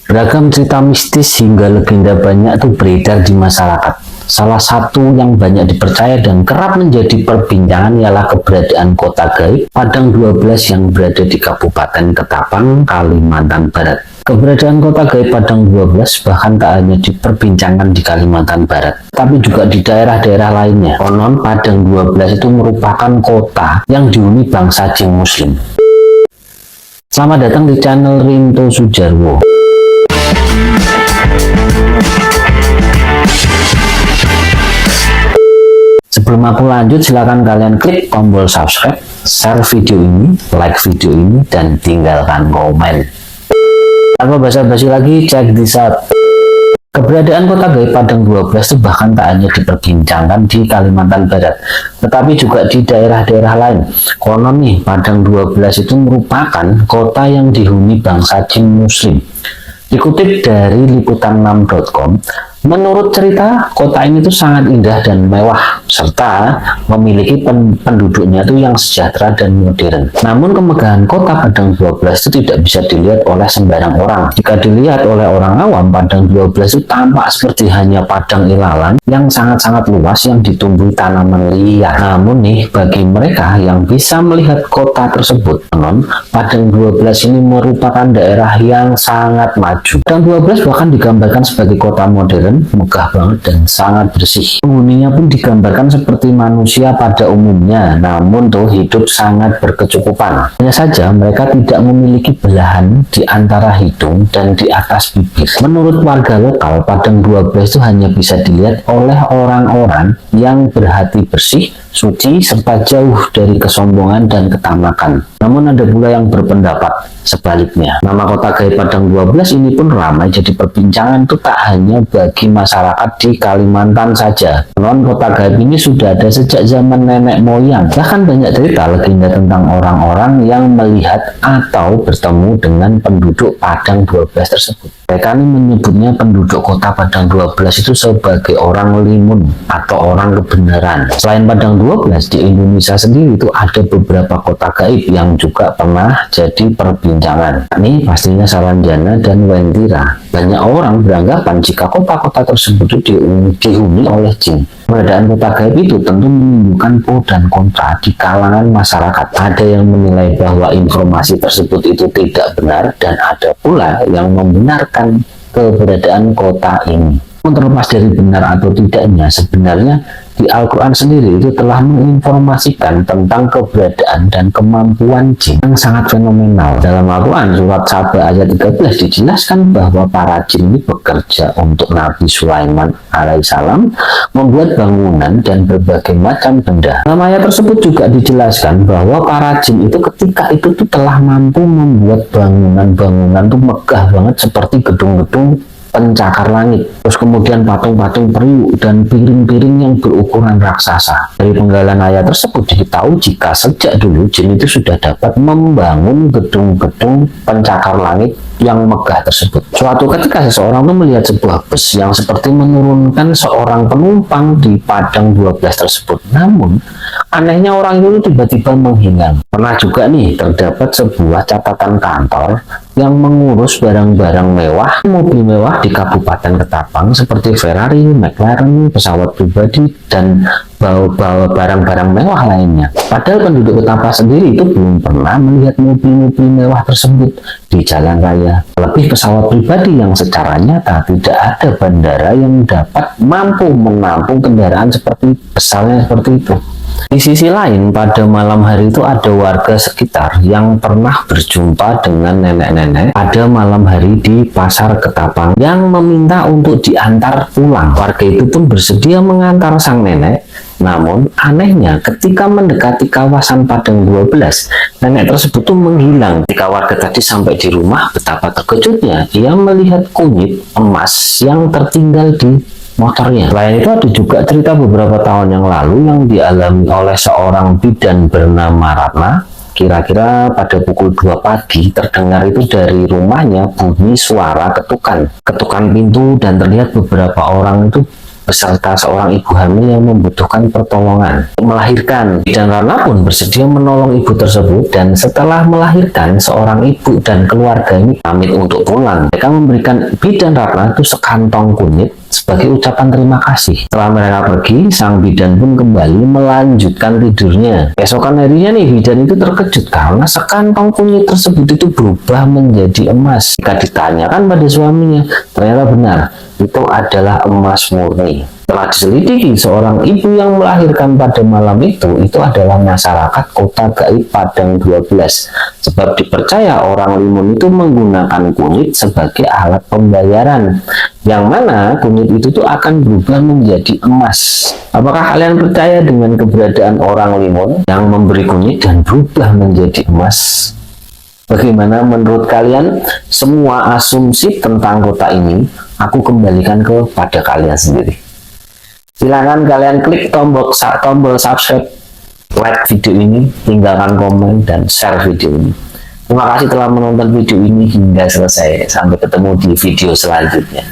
Beragam cerita mistis hingga legenda banyak tuh beredar di masyarakat. Salah satu yang banyak dipercaya dan kerap menjadi perbincangan ialah keberadaan kota gaib Padang 12 yang berada di Kabupaten Ketapang, Kalimantan Barat. Keberadaan kota gaib Padang 12 bahkan tak hanya diperbincangkan di Kalimantan Barat, tapi juga di daerah-daerah lainnya. Konon Padang 12 itu merupakan kota yang dihuni bangsa jin muslim. Selamat datang di channel Rinto Sujarwo. Sebelum aku lanjut, silakan kalian klik tombol subscribe, share video ini, like video ini, dan tinggalkan komen. Tanpa basa-basi lagi, cek this out. Keberadaan kota gaib Padang 12 itu bahkan tak hanya diperbincangkan di Kalimantan Barat, tetapi juga di daerah-daerah lain. Konon nih, Padang 12 itu merupakan kota yang dihuni bangsa jin muslim. Dikutip dari liputan6.com, menurut cerita, kota ini tuh sangat indah dan mewah, serta memiliki penduduknya tuh yang sejahtera dan modern. Namun kemegahan kota Padang 12 itu tidak bisa dilihat oleh sembarang orang. Jika dilihat oleh orang awam, Padang 12 itu tampak seperti hanya padang ilalang yang sangat-sangat luas yang ditumbuhi tanaman liar. Namun nih, bagi mereka yang bisa melihat kota tersebut, Padang 12 ini merupakan daerah yang sangat maju. Padang 12 bahkan digambarkan sebagai kota modern, megah banget dan sangat bersih. Penghuninya pun digambarkan seperti manusia pada umumnya, namun tuh hidup sangat berkecukupan. Hanya saja mereka tidak memiliki belahan di antara hidung dan di atas bibir. Menurut warga lokal, Padang 12 itu hanya bisa dilihat oleh orang-orang yang berhati bersih, suci, serta jauh dari kesombongan dan ketamakan. Namun ada pula yang berpendapat sebaliknya. Nama kota gaib Padang 12 ini pun ramai jadi perbincangan itu tak hanya bagi masyarakat di Kalimantan saja. Kota gaib ini sudah ada sejak zaman nenek moyang. Bahkan banyak cerita legenda tentang orang-orang yang melihat atau bertemu dengan penduduk Padang 12 tersebut. Mereka ini menyebutnya penduduk kota Padang 12 itu sebagai orang limun atau orang kebenaran. Selain Padang 12, di Indonesia sendiri itu ada beberapa kota gaib yang juga pernah jadi perbincangan. Ini pastinya Salanjana dan Wentira. Banyak orang beranggapan jika kota-kota tersebut dihuni oleh jin. Keberadaan kota gaib itu tentu menimbulkan pro dan kontra di kalangan masyarakat. Ada yang menilai bahwa informasi tersebut itu tidak benar dan ada pula yang membenarkan keberadaan kota ini. Terlepas dari benar atau tidaknya, sebenarnya di Al-Quran sendiri itu telah menginformasikan tentang keberadaan dan kemampuan jin yang sangat fenomenal. Dalam Al-Quran surat Saba ayat 13 dijelaskan bahwa para jin ini bekerja untuk Nabi Sulaiman alaihissalam membuat bangunan dan berbagai macam benda. Dalam ayat tersebut juga dijelaskan bahwa para jin itu ketika itu tuh telah mampu membuat bangunan-bangunan tuh megah banget seperti gedung-gedung pencakar langit, terus kemudian patung-patung periuk dan piring-piring yang berukuran raksasa. Dari penggalan ayat tersebut diketahui jika sejak dulu jin itu sudah dapat membangun gedung-gedung pencakar langit yang megah tersebut. Suatu ketika seseorang itu melihat sebuah bus yang seperti menurunkan seorang penumpang di Padang 12 tersebut. Namun anehnya orang itu tiba-tiba menghilang. Pernah juga nih terdapat sebuah catatan kantor yang mengurus barang-barang mewah, mobil mewah di Kabupaten Ketapang seperti Ferrari, McLaren, pesawat pribadi, dan bawa barang-barang mewah lainnya. Padahal penduduk Ketapang sendiri itu belum pernah melihat mobil-mobil mewah tersebut di jalan raya. Lebih pesawat pribadi yang secara nyata tidak ada bandara yang dapat mampu menampung kendaraan seperti besarnya seperti itu. Di sisi lain, pada malam hari itu ada warga sekitar yang pernah berjumpa dengan nenek-nenek pada malam hari di Pasar Ketapang yang meminta untuk diantar pulang. Warga itu pun bersedia mengantar sang nenek. Namun anehnya ketika mendekati kawasan Padang 12, nenek tersebut tuh menghilang. Ketika warga tadi sampai di rumah, betapa terkejutnya ia melihat kunyit emas yang tertinggal di motornya. Selain itu ada juga cerita beberapa tahun yang lalu yang dialami oleh seorang bidan bernama Ratna. Kira-kira pada pukul 2 pagi terdengar itu dari rumahnya bunyi suara ketukan pintu dan terlihat beberapa orang itu beserta seorang ibu hamil yang membutuhkan pertolongan melahirkan. Bidan Ratna pun bersedia menolong ibu tersebut, dan setelah melahirkan, seorang ibu dan keluarga ini pamit untuk pulang. Mereka memberikan Bidan Ratna itu sekantong kunyit sebagai ucapan terima kasih. Setelah mereka pergi, sang bidan pun kembali melanjutkan tidurnya. Keesokan harinya nih, bidan itu terkejut karena sekantong kunyit tersebut itu berubah menjadi emas. Jika ditanyakan pada suaminya, ternyata benar, itu adalah emas murni. Setelah diselidiki, seorang ibu yang melahirkan pada malam itu adalah masyarakat Kota Gaib Padang 12. Sebab dipercaya orang Limun itu menggunakan kunyit sebagai alat pembayaran, yang mana kunyit itu tuh akan berubah menjadi emas. Apakah kalian percaya dengan keberadaan orang Limun yang memberi kunyit dan berubah menjadi emas? Bagaimana menurut kalian? Semua asumsi tentang kota ini aku kembalikan kepada kalian sendiri. Silakan kalian klik tombol subscribe, like video ini, tinggalkan komen, dan share video ini. Terima kasih telah menonton video ini hingga selesai. Sampai ketemu di video selanjutnya.